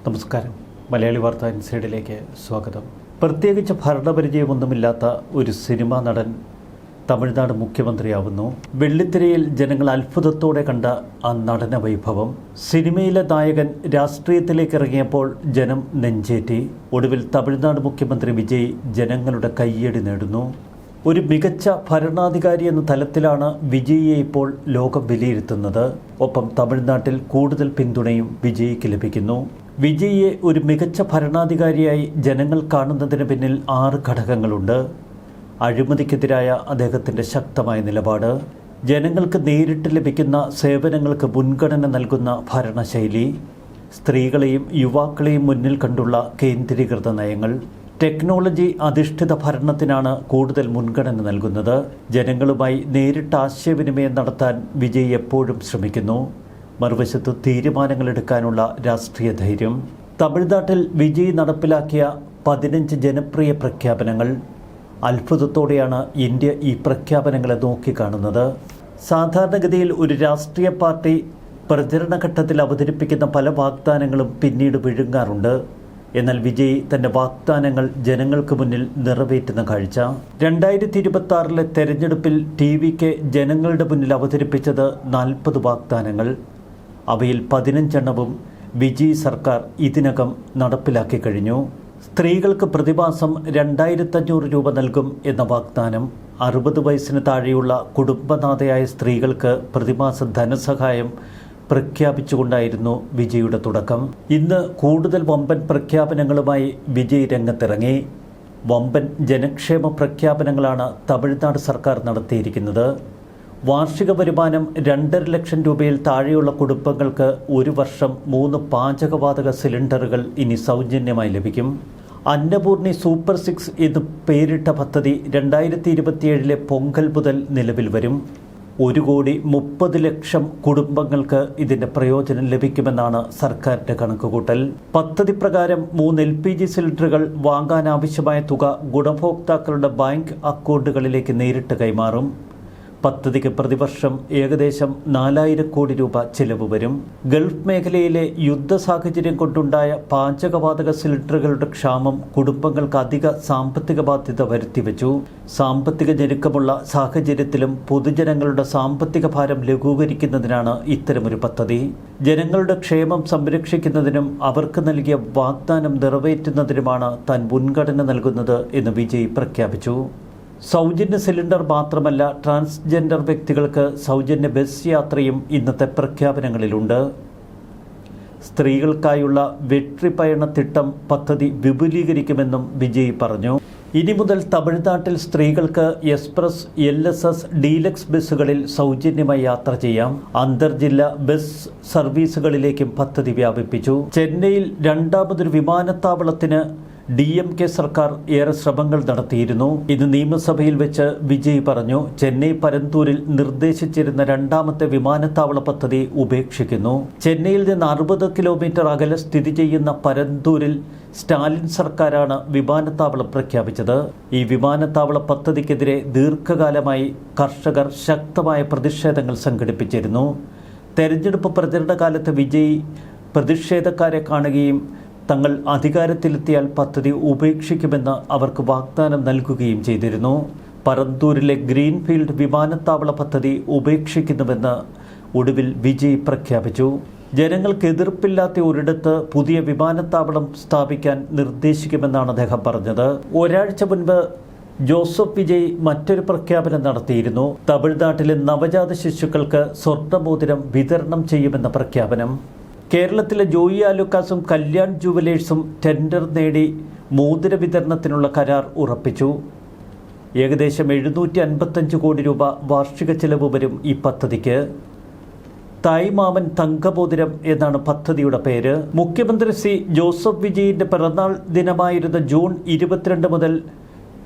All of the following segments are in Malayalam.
നമസ്കാരം. മലയാളി വാർത്ത ഇൻസൈഡിലേക്ക് സ്വാഗതം. പ്രത്യേകിച്ച് ഭരണപരിചയമൊന്നുമില്ലാത്ത ഒരു സിനിമാ നടൻ തമിഴ്നാട് മുഖ്യമന്ത്രിയാവുന്നു. വെള്ളിത്തിരയിൽ ജനങ്ങൾ അത്ഭുതത്തോടെ കണ്ട ആ നടന വൈഭവം. സിനിമയിലെ നായകൻ രാഷ്ട്രീയത്തിലേക്ക് ഇറങ്ങിയപ്പോൾ ജനം നെഞ്ചേറ്റി. ഒടുവിൽ തമിഴ്നാട് മുഖ്യമന്ത്രി വിജയ് ജനങ്ങളുടെ കയ്യടി നേടുന്നു. ഒരു മികച്ച ഭരണാധികാരി എന്ന തലത്തിലാണ് വിജയിയെ ഇപ്പോൾ ലോകം വിലയിരുത്തുന്നത്. ഒപ്പം തമിഴ്നാട്ടിൽ കൂടുതൽ പിന്തുണയും വിജയിക്ക് ലഭിക്കുന്നു. വിജയിയെ ഒരു മികച്ച ഭരണാധികാരിയായി ജനങ്ങൾ കാണുന്നതിന് പിന്നിൽ 6 ഘടകങ്ങളുണ്ട്. അഴിമതിക്കെതിരായ അദ്ദേഹത്തിൻ്റെ ശക്തമായ നിലപാട്, ജനങ്ങൾക്ക് നേരിട്ട് ലഭിക്കുന്ന സേവനങ്ങൾക്ക് മുൻഗണന നൽകുന്ന ഭരണശൈലി, സ്ത്രീകളെയും യുവാക്കളെയും മുന്നിൽ കണ്ടുള്ള കേന്ദ്രീകൃത നയങ്ങൾ, ടെക്നോളജി അധിഷ്ഠിത ഭരണത്തിനാണ് കൂടുതൽ മുൻഗണന നൽകുന്നത്. ജനങ്ങളുമായി നേരിട്ട് ആശയവിനിമയം നടത്താൻ വിജയ് എപ്പോഴും ശ്രമിക്കുന്നു. മറുവശത്ത് തീരുമാനങ്ങളെടുക്കാനുള്ള രാഷ്ട്രീയ ധൈര്യം. തമിഴ്നാട്ടിൽ വിജയ് നടപ്പിലാക്കിയ 15 ജനപ്രിയ പ്രഖ്യാപനങ്ങൾ. അത്ഭുതത്തോടെയാണ് ഇന്ത്യ ഈ പ്രഖ്യാപനങ്ങളെ നോക്കിക്കാണുന്നത്. സാധാരണഗതിയിൽ ഒരു രാഷ്ട്രീയ പാർട്ടി പ്രചരണഘട്ടത്തിൽ അവതരിപ്പിക്കുന്ന പല വാഗ്ദാനങ്ങളും പിന്നീട് വിഴുങ്ങാറുണ്ട്. എന്നാൽ വിജയ് തൻ്റെ വാഗ്ദാനങ്ങൾ ജനങ്ങൾക്ക് മുന്നിൽ നിറവേറ്റുന്ന കാഴ്ച. 2026 തെരഞ്ഞെടുപ്പിൽ TVK ജനങ്ങളുടെ മുന്നിൽ അവതരിപ്പിച്ചത് 40 വാഗ്ദാനങ്ങൾ. അവയിൽ 15 വിജയ് സർക്കാർ ഇതിനകം നടപ്പിലാക്കി കഴിഞ്ഞു. സ്ത്രീകൾക്ക് പ്രതിമാസം 2500 രൂപ നൽകും എന്ന വാഗ്ദാനം. 60 വയസ്സിന് താഴെയുള്ള കുടുംബനാഥയായ സ്ത്രീകൾക്ക് പ്രതിമാസ ധനസഹായം പ്രഖ്യാപിച്ചുകൊണ്ടായിരുന്നു വിജയുടെ തുടക്കം. ഇന്ന് കൂടുതൽ വമ്പൻ പ്രഖ്യാപനങ്ങളുമായി വിജയ് രംഗത്തിറങ്ങി. വമ്പൻ ജനക്ഷേമ പ്രഖ്യാപനങ്ങളാണ് തമിഴ്നാട് സർക്കാർ നടത്തിയിരിക്കുന്നത്. വാർഷിക വരുമാനം 2.5 ലക്ഷം രൂപയിൽ താഴെയുള്ള കുടുംബങ്ങൾക്ക് 1 വർഷം 3 പാചകവാതക സിലിണ്ടറുകൾ ഇനി സൗജന്യമായി ലഭിക്കും. അന്നപൂർണി സൂപ്പർ 6 എന്ന് പേരിട്ട പദ്ധതി 2027 പൊങ്കൽ മുതൽ നിലവിൽ വരും. 1,30,00,000 കുടുംബങ്ങൾക്ക് ഇതിൻ്റെ പ്രയോജനം ലഭിക്കുമെന്നാണ് സർക്കാരിൻ്റെ കണക്കുകൂട്ടൽ. പദ്ധതി പ്രകാരം 3 LPG സിലിണ്ടറുകൾ വാങ്ങാനാവശ്യമായ തുക ഗുണഭോക്താക്കളുടെ ബാങ്ക് അക്കൗണ്ടുകളിലേക്ക് നേരിട്ട് കൈമാറും. പദ്ധതിക്ക് പ്രതിവർഷം ഏകദേശം 4,000 കോടി രൂപ ചിലവ് വരും. ഗൾഫ് മേഖലയിലെ യുദ്ധ സാഹചര്യം കൊണ്ടുണ്ടായ പാചകവാതക സിലിണ്ടറുകളുടെ ക്ഷാമം കുടുംബങ്ങൾക്ക് അധിക സാമ്പത്തിക ബാധ്യത വരുത്തിവെച്ചു. സാമ്പത്തിക ഞെരുക്കമുള്ള സാഹചര്യത്തിലും പൊതുജനങ്ങളുടെ സാമ്പത്തിക ഭാരം ലഘൂകരിക്കുന്നതിനാണ് ഇത്തരമൊരു പദ്ധതി. ജനങ്ങളുടെ ക്ഷേമം സംരക്ഷിക്കുന്നതിനും അവർക്ക് നൽകിയ വാഗ്ദാനം നിറവേറ്റുന്നതിനുമാണ് താൻ മുൻഗണന നൽകുന്നത് എന്ന് വിജയ് പ്രഖ്യാപിച്ചു. സൗജന്യ സിലിണ്ടർ മാത്രമല്ല, ട്രാൻസ്ജെൻഡർ വ്യക്തികൾക്ക് സൗജന്യ ബസ് യാത്രയും ഇന്നത്തെ പ്രഖ്യാപനങ്ങളിലുണ്ട്. സ്ത്രീകൾക്കായുള്ള വെട്രി പയണ തിട്ടം പദ്ധതി വിപുലീകരിക്കുമെന്നും വിജയ് പറഞ്ഞു. ഇനി മുതൽ തമിഴ്നാട്ടിൽ സ്ത്രീകൾക്ക് എക്സ്പ്രസ്, LSS, ഡീലക്സ് ബസ്സുകളിൽ സൗജന്യമായി യാത്ര ചെയ്യാം. അന്തർജില്ലാ ബസ് സർവീസുകളിലേക്കും പദ്ധതി വ്യാപിപ്പിച്ചു. ചെന്നൈയിൽ 2ാമതൊരു വിമാനത്താവളത്തിന് DMK സർക്കാർ ഏറെ ശ്രമങ്ങൾ നടത്തിയിരുന്നു. ഇത് നിയമസഭയിൽ വെച്ച് വിജയ് പറഞ്ഞു. ചെന്നൈ പരന്തൂരിൽ നിർദ്ദേശിച്ചിരുന്ന 2ാമത്തെ വിമാനത്താവള പദ്ധതി ഉപേക്ഷിക്കുന്നു. ചെന്നൈയിൽ നിന്ന് 60 കിലോമീറ്റർ അകലെ സ്ഥിതി ചെയ്യുന്ന പരന്തൂരിൽ സ്റ്റാലിൻ സർക്കാരാണ് വിമാനത്താവളം പ്രഖ്യാപിച്ചത്. ഈ വിമാനത്താവള പദ്ധതിക്കെതിരെ ദീർഘകാലമായി കർഷകർ ശക്തമായ പ്രതിഷേധങ്ങൾ സംഘടിപ്പിച്ചിരുന്നു. തെരഞ്ഞെടുപ്പ് പ്രചരണ കാലത്ത് വിജയ് പ്രതിഷേധക്കാരെ കാണുകയും തങ്ങൾ അധികാരത്തിലെത്തിയാൽ പദ്ധതി ഉപേക്ഷിക്കുമെന്ന് അവർക്ക് വാഗ്ദാനം നൽകുകയും ചെയ്തിരുന്നു. പരന്തൂരിലെ ഗ്രീൻഫീൽഡ് വിമാനത്താവള പദ്ധതി ഉപേക്ഷിക്കുന്നുവെന്ന് ഒടുവിൽ വിജയ് പ്രഖ്യാപിച്ചു. ജനങ്ങൾക്ക് എതിർപ്പില്ലാത്ത ഒരിടത്ത് പുതിയ വിമാനത്താവളം സ്ഥാപിക്കാൻ നിർദ്ദേശിക്കുമെന്നാണ് അദ്ദേഹം പറഞ്ഞത്. ഒരാഴ്ച മുൻപ് ജോസഫ് വിജയ് മറ്റൊരു പ്രഖ്യാപനം നടത്തിയിരുന്നു. തമിഴ്നാട്ടിലെ നവജാത ശിശുക്കൾക്ക് സ്വർണ്ണമോതിരം വിതരണം ചെയ്യുമെന്ന പ്രഖ്യാപനം. കേരളത്തിലെ ജോയി ആലുക്കാസും കല്യാൺ ജുവലേഴ്സും ടെൻഡർ നേടി മോതിര വിതരണത്തിനുള്ള കരാർ ഉറപ്പിച്ചു. ഏകദേശം 755 കോടി രൂപ വാർഷിക ചെലവ് വരും ഈ പദ്ധതിക്ക്. തായ് മാമൻ തങ്കമോതിരം എന്നാണ് പദ്ധതിയുടെ പേര്. മുഖ്യമന്ത്രി ജോസഫ് വിജയിൻ്റെ പിറന്നാൾ ദിനമായിരുന്ന ജൂൺ 22 മുതൽ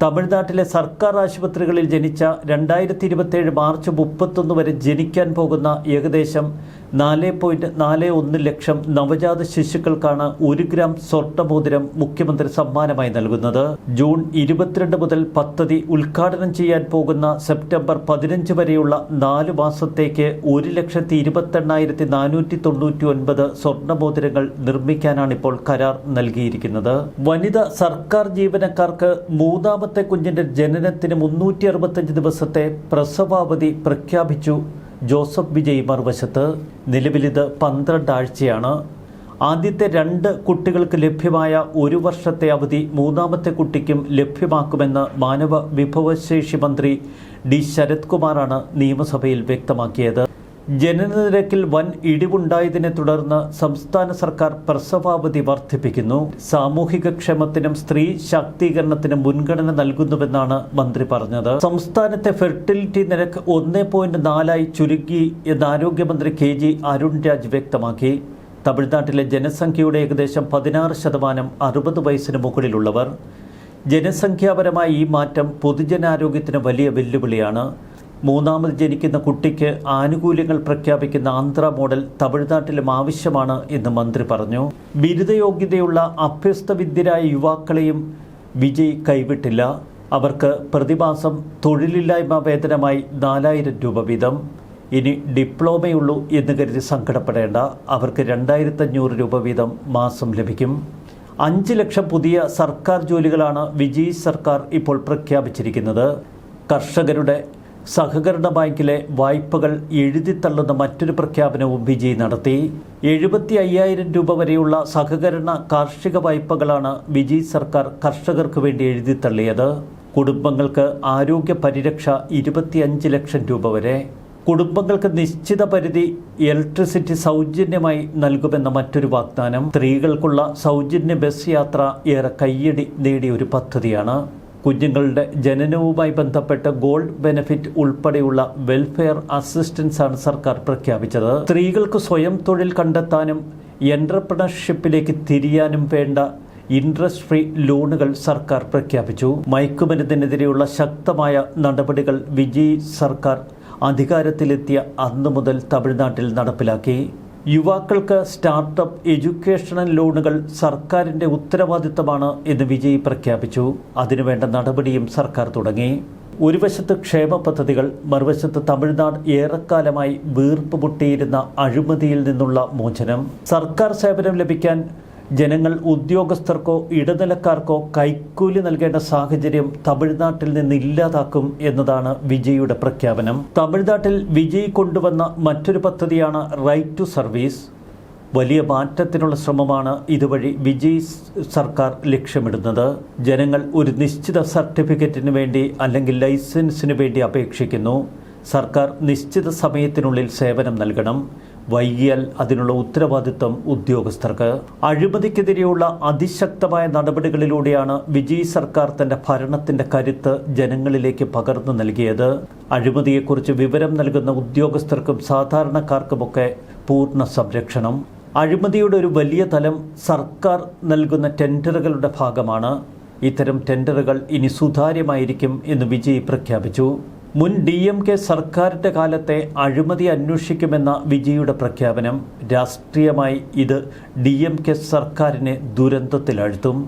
തമിഴ്നാട്ടിലെ സർക്കാർ ആശുപത്രികളിൽ ജനിച്ച 2027 മാർച്ച് 31 വരെ ജനിക്കാൻ പോകുന്ന ഏകദേശം 4.41 ലക്ഷം നവജാത ശിശുക്കൾക്കാണ് 1 ഗ്രാം സ്വർണ്ണമോതിരം മുഖ്യമന്ത്രി സമ്മാനമായി നൽകുന്നത്. ജൂൺ 22 മുതൽ പദ്ധതി ഉദ്ഘാടനം ചെയ്യാൻ പോകുന്ന സെപ്റ്റംബർ 15 വരെയുള്ള 4 മാസത്തേക്ക് 1,28,499 സ്വർണ്ണമോതിരങ്ങൾ നിർമ്മിക്കാനാണ് ഇപ്പോൾ കരാർ നൽകിയിരിക്കുന്നത്. വനിതാ സർക്കാർ ജീവനക്കാർക്ക് മൂന്നാമത്തെ കുഞ്ഞിന്റെ ജനനത്തിന് 365 ദിവസത്തെ പ്രസവാവധി പ്രഖ്യാപിച്ചു ജോസഫ് വിജയ് മറുവശത്ത്. നിലവിലിത് 12 ആഴ്ചയാണ്. ആദ്യത്തെ 2 കുട്ടികൾക്ക് ലഭ്യമായ 1 വർഷത്തെ അവധി മൂന്നാമത്തെ കുട്ടിക്കും ലഭ്യമാക്കുമെന്ന് മാനവ വിഭവശേഷി മന്ത്രി ഡി ശരത് കുമാറാണ് നിയമസഭയിൽ വ്യക്തമാക്കിയത്. ജനനനിരക്കിൽ വൻ ഇടിവുണ്ടായതിനെ തുടർന്ന് സംസ്ഥാന സർക്കാർ പ്രസവാവധി വർദ്ധിപ്പിക്കുന്നു. സാമൂഹിക ക്ഷേമത്തിനും സ്ത്രീ ശാക്തീകരണത്തിനും മുൻഗണന നൽകുന്നുവെന്നാണ് മന്ത്രി പറഞ്ഞത്. സംസ്ഥാനത്തെ ഫെർട്ടിലിറ്റി നിരക്ക് 1.4 ചുരുക്കി എന്ന് ആരോഗ്യമന്ത്രി KG അരുൺ രാജ് വ്യക്തമാക്കി. തമിഴ്നാട്ടിലെ ജനസംഖ്യയുടെ ഏകദേശം 16% 60 വയസ്സിന് മുകളിലുള്ളവർ. ജനസംഖ്യാപരമായ ഈ മാറ്റം പൊതുജനാരോഗ്യത്തിന് വലിയ വെല്ലുവിളിയാണ്. മൂന്നാമത് ജനിക്കുന്ന കുട്ടിക്ക് ആനുകൂല്യങ്ങൾ പ്രഖ്യാപിക്കുന്ന ആന്ധ്ര മോഡൽ തമിഴ്നാട്ടിലും ആവശ്യമാണ് എന്ന് മന്ത്രി പറഞ്ഞു. ബിരുദയോഗ്യതയുള്ള അഭ്യസ്തവിദ്യരായ യുവാക്കളെയും വിജയ് കൈവിട്ടില്ല. അവർക്ക് പ്രതിമാസം തൊഴിലില്ലായ്മ വേതനമായി 4000 രൂപ വീതം. ഇനി ഡിപ്ലോമയുള്ളൂ എന്ന് കരുതി സങ്കടപ്പെടേണ്ട. അവർക്ക് 2500 രൂപ വീതം മാസം ലഭിക്കും. 5 ലക്ഷം പുതിയ സർക്കാർ ജോലികളാണ് വിജയ് സർക്കാർ ഇപ്പോൾ പ്രഖ്യാപിച്ചിരിക്കുന്നത്. കർഷകരുടെ സഹകരണ ബാങ്കിലെ വായ്പകൾ എഴുതിത്തള്ളുന്ന മറ്റൊരു പ്രഖ്യാപനവും വിജയ് നടത്തി. 75,000 രൂപ വരെയുള്ള സഹകരണ കാർഷിക വായ്പകളാണ് വിജയ് സർക്കാർ കർഷകർക്ക് വേണ്ടി എഴുതിത്തള്ളിയത്. കുടുംബങ്ങൾക്ക് ആരോഗ്യ പരിരക്ഷ 25 ലക്ഷം രൂപ വരെ. കുടുംബങ്ങൾക്ക് നിശ്ചിത പരിധി ഇലക്ട്രിസിറ്റി സൗജന്യമായി നൽകുമെന്ന മറ്റൊരു വാഗ്ദാനം. സ്ത്രീകൾക്കുള്ള സൗജന്യ ബസ് യാത്ര ഏറെ കയ്യടി നേടിയ ഒരു പദ്ധതിയാണ്. കുഞ്ഞുങ്ങളുടെ ജനനവുമായി ബന്ധപ്പെട്ട് ഗോൾഡ് ബെനിഫിറ്റ് ഉൾപ്പെടെയുള്ള വെൽഫെയർ അസിസ്റ്റൻസ് ആണ് സർക്കാർ പ്രഖ്യാപിച്ചത്. സ്ത്രീകൾക്ക് സ്വയം തൊഴിൽ കണ്ടെത്താനും എന്റർപ്രണർഷിപ്പിലേക്ക് തിരിയാനും വേണ്ട ഇൻട്രസ്റ്റ് ഫ്രീ ലോണുകൾ സർക്കാർ പ്രഖ്യാപിച്ചു. മയക്കുമരുന്നിനെതിരെയുള്ള ശക്തമായ നടപടികൾ വിജയ് സർക്കാർ അധികാരത്തിലെത്തിയ അന്നു മുതൽ തമിഴ്നാട്ടിൽ നടപ്പിലാക്കി. യുവാക്കൾക്ക് സ്റ്റാർട്ടപ്പ് എഡ്യൂക്കേഷണൽ ലോണുകൾ സർക്കാരിൻ്റെ ഉത്തരവാദിത്തമാണ് എന്ന് വിജയ് പ്രഖ്യാപിച്ചു. അതിനുവേണ്ട നടപടിയും സർക്കാർ തുടങ്ങി. ഒരു വശത്ത് ക്ഷേമ പദ്ധതികൾ, മറുവശത്ത് തമിഴ്നാട് ഏറെക്കാലമായി വീർപ്പ് മുട്ടിയിരുന്ന അഴിമതിയിൽ നിന്നുള്ള മോചനം. സർക്കാർ സേവനം ലഭിക്കാൻ ജനങ്ങൾ ഉദ്യോഗസ്ഥർക്കോ ഇടനിലക്കാർക്കോ കൈക്കൂലി നൽകേണ്ട സാഹചര്യം തമിഴ്നാട്ടിൽ നിന്ന് ഇല്ലാതാക്കും എന്നതാണ് വിജയുടെ പ്രഖ്യാപനം. തമിഴ്നാട്ടിൽ വിജയ് കൊണ്ടുവന്ന മറ്റൊരു പദ്ധതിയാണ് റൈറ്റ് ടു സർവീസ്. വലിയ മാറ്റത്തിനുള്ള ശ്രമമാണ് ഇതുവഴി വിജയ് സർക്കാർ ലക്ഷ്യമിടുന്നത്. ജനങ്ങൾ ഒരു നിശ്ചിത സർട്ടിഫിക്കറ്റിന് വേണ്ടി അല്ലെങ്കിൽ ലൈസൻസിന് വേണ്ടി അപേക്ഷിക്കുന്നു. സർക്കാർ നിശ്ചിത സമയത്തിനുള്ളിൽ സേവനം നൽകണം. വൈകിയാൽ അതിനുള്ള ഉത്തരവാദിത്വം ഉദ്യോഗസ്ഥർക്ക്. അഴിമതിക്കെതിരെയുള്ള അതിശക്തമായ നടപടികളിലൂടെയാണ് വിജയ് സർക്കാർ തന്റെ ഭരണത്തിന്റെ കരുത്ത് ജനങ്ങളിലേക്ക് പകർന്നു നൽകിയത്. അഴിമതിയെക്കുറിച്ച് വിവരം നൽകുന്ന ഉദ്യോഗസ്ഥർക്കും സാധാരണക്കാർക്കുമൊക്കെ പൂർണ്ണ സംരക്ഷണം. അഴിമതിയുടെ ഒരു വലിയ തലം സർക്കാർ നൽകുന്ന ടെൻഡറുകളുടെ ഭാഗമാണ്. ഇത്തരം ടെൻഡറുകൾ ഇനി സുതാര്യമായിരിക്കും എന്ന് വിജയ് പ്രഖ്യാപിച്ചു. മുൻ DMK സർക്കാരിൻ്റെ കാലത്തെ അഴിമതി അന്വേഷിക്കുമെന്ന വിജയുടെ പ്രഖ്യാപനം രാഷ്ട്രീയമായി ഇത് DMK സർക്കാരിനെ ദുരന്തത്തിലാഴ്ത്തും.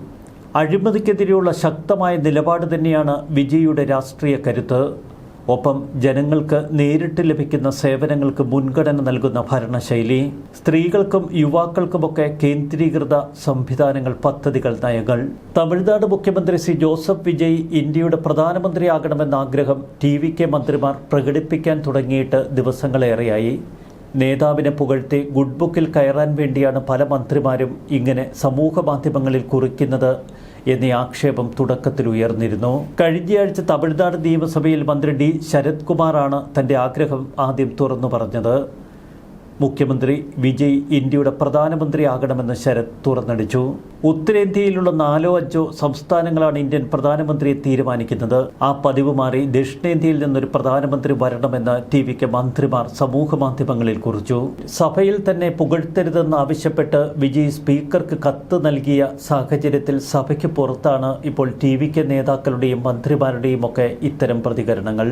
അഴിമതിക്കെതിരെയുള്ള ശക്തമായ നിലപാട് തന്നെയാണ് വിജയുടെ രാഷ്ട്രീയ കരുത്ത്. ഒപ്പം ജനങ്ങൾക്ക് നേരിട്ട് ലഭിക്കുന്ന സേവനങ്ങൾക്ക് മുൻഗണന നൽകുന്ന ഭരണശൈലി. സ്ത്രീകൾക്കും യുവാക്കൾക്കുമൊക്കെ കേന്ദ്രീകൃത സംവിധാനങ്ങൾ, പദ്ധതികൾ, നയങ്ങൾ. തമിഴ്നാട് മുഖ്യമന്ത്രി ശ്രീ ജോസഫ് വിജയ് ഇന്ത്യയുടെ പ്രധാനമന്ത്രിയാകണമെന്ന ആഗ്രഹം TVK മന്ത്രിമാർ പ്രകടിപ്പിക്കാൻ തുടങ്ങിയിട്ട് ദിവസങ്ങളേറെയായി. നേതാവിനെ പുകഴ്ത്തി ഗുഡ് ബുക്കിൽ കയറാൻ വേണ്ടിയാണ് പല മന്ത്രിമാരും ഇങ്ങനെ സമൂഹ മാധ്യമങ്ങളിൽ കുറിക്കുന്നത് എന്നീ ആക്ഷേപം തുടക്കത്തിൽ ഉയർന്നിരുന്നു. കഴിഞ്ഞയാഴ്ച തമിഴ്നാട് നിയമസഭയിൽ മന്ത്രി ഡി ശരത് കുമാറാണ് തൻ്റെ ആഗ്രഹം ആദ്യം തുറന്നു പറഞ്ഞത്. മുഖ്യമന്ത്രി വിജയ് ഇന്ത്യയുടെ പ്രധാനമന്ത്രിയാകണമെന്ന് ശരത് തുറന്നടിച്ചു. ഉത്തരേന്ത്യയിലുള്ള 4-5 സംസ്ഥാനങ്ങളാണ് ഇന്ത്യൻ പ്രധാനമന്ത്രിയെ തീരുമാനിക്കുന്നത്. ആ പതിവ് മാറി ദക്ഷിണേന്ത്യയിൽ നിന്നൊരു പ്രധാനമന്ത്രി വരണമെന്ന് TVK മന്ത്രിമാർ സമൂഹ മാധ്യമങ്ങളിൽ കുറിച്ചു. സഭയിൽ തന്നെ പുകഴ്ത്തരുതെന്ന് ആവശ്യപ്പെട്ട് വിജയ് സ്പീക്കർക്ക് കത്ത് നൽകിയ സാഹചര്യത്തിൽ സഭയ്ക്ക് പുറത്താണ് ഇപ്പോൾ TVK നേതാക്കളുടെയും മന്ത്രിമാരുടെയും ഒക്കെ ഇത്തരം പ്രതികരണങ്ങൾ.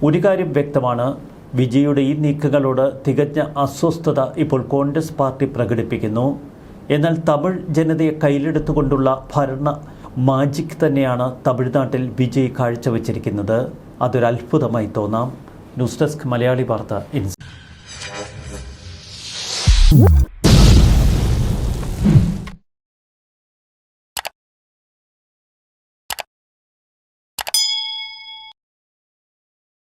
ഒരു കാര്യം വ്യക്തമാണ്, വിജയുടെ ഈ നീക്കങ്ങളോട് തികഞ്ഞ അസ്വസ്ഥത ഇപ്പോൾ കോൺഗ്രസ് പാർട്ടി പ്രകടിപ്പിക്കുന്നു. എന്നാൽ തമിഴ് ജനതയെ കയ്യിലെടുത്തുകൊണ്ടുള്ള ഭരണ മാജിക് തന്നെയാണ് തമിഴ്നാട്ടിൽ വിജയ് കാഴ്ചവെച്ചിരിക്കുന്നത്. അതൊരു അത്ഭുതമായി തോന്നാം. ന്യൂസ് ഡെസ്ക് മലയാളി വാർത്ത.